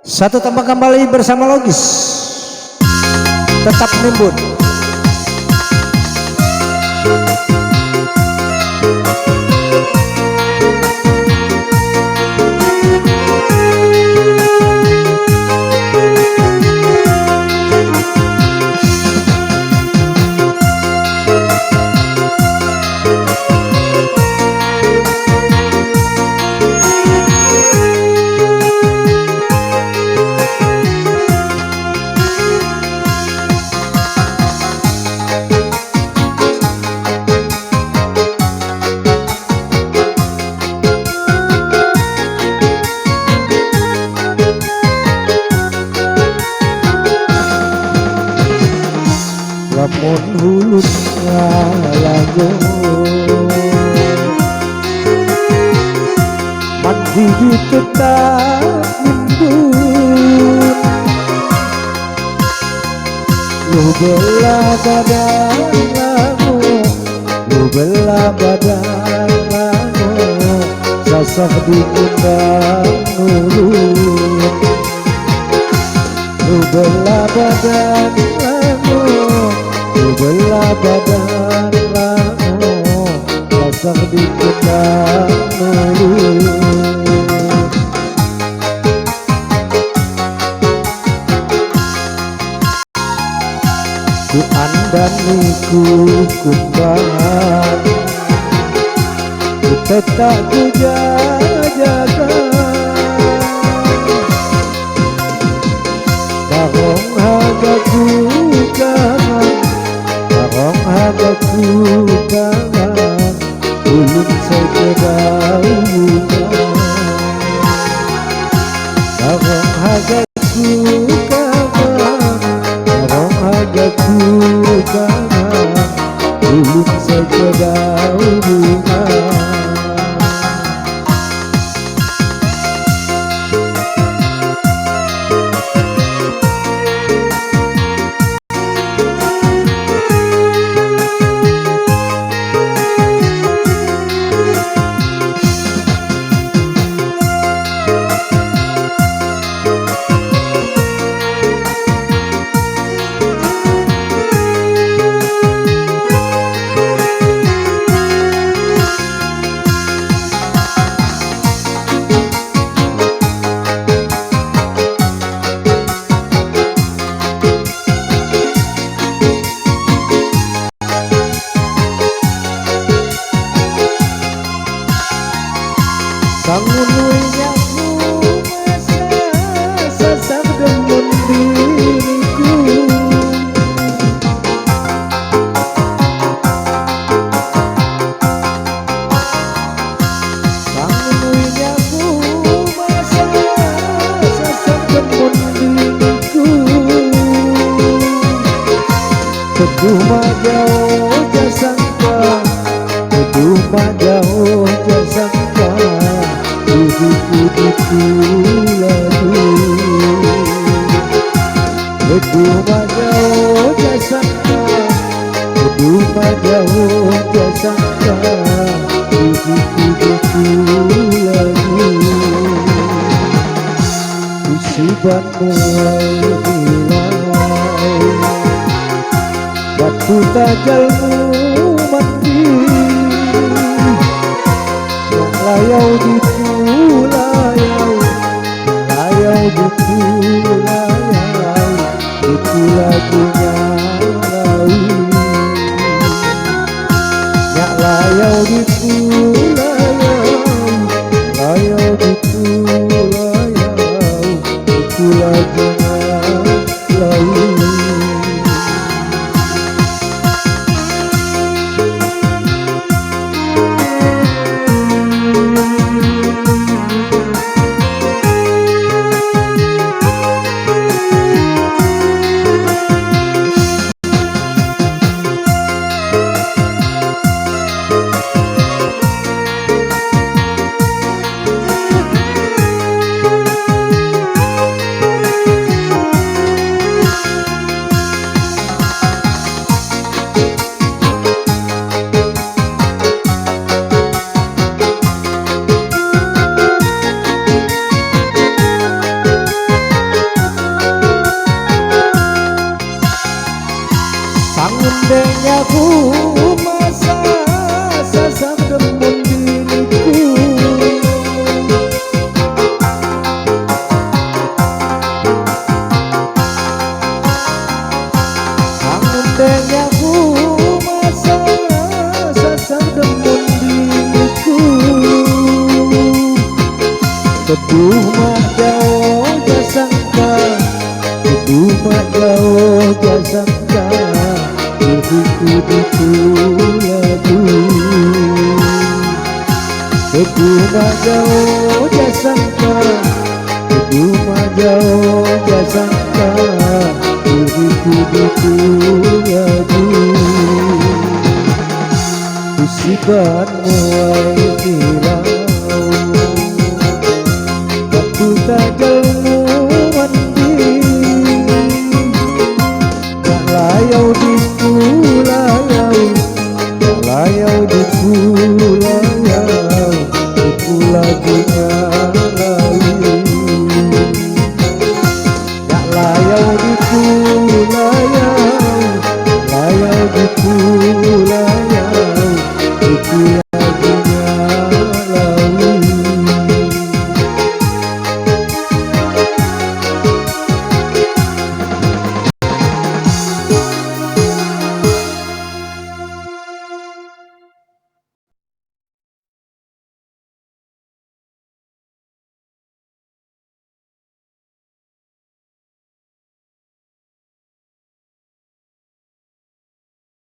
Satu tambah kembali bersama Logis, tetap nimbun. Lamun hulutnya lagu mandi tetap nimbun, lu bela badan lagu, lu bela badan lagu, sasak diundang nurun, lu bela badan lagu, belah badan lamu, pasang di kendang nurun. Ku andani ku kumbahan, ku tetap ku jaga, barong hagaku kangen, barong hagaku kangen, ulun sekedaunan. Barong hagaku kangen, barong hagaku kangen, ulun sekedaunan. Bangun nyaku masa sasar demun diriku, bangun nyaku masa sasar demun diriku, teduh majauh jasangka, teduh majauh jasangka, diriku lalu, teduh majauh jasangka, teduh majauh jasangka, diriku lalu. Musibat mulai hilang, batu tajalmu mati, layau gitu layau, layau gitu layau, itu lagunya laui. Ya layau gitu layau, layau gitu layau, itu lagunya laui. aku masa sasam demun diriku. Angin denyaku masa sasam demun diriku. Teduh mak jauh jasangka, teduh mak jauh jasangka, diriku lagu. Teduh mak jauh jasangka, teduh mak jauh jasangka, diriku lagu. Usiban muai hilang, tajal mandi, tak layau di pulayau, tak layau di pulayau, di pulau bunga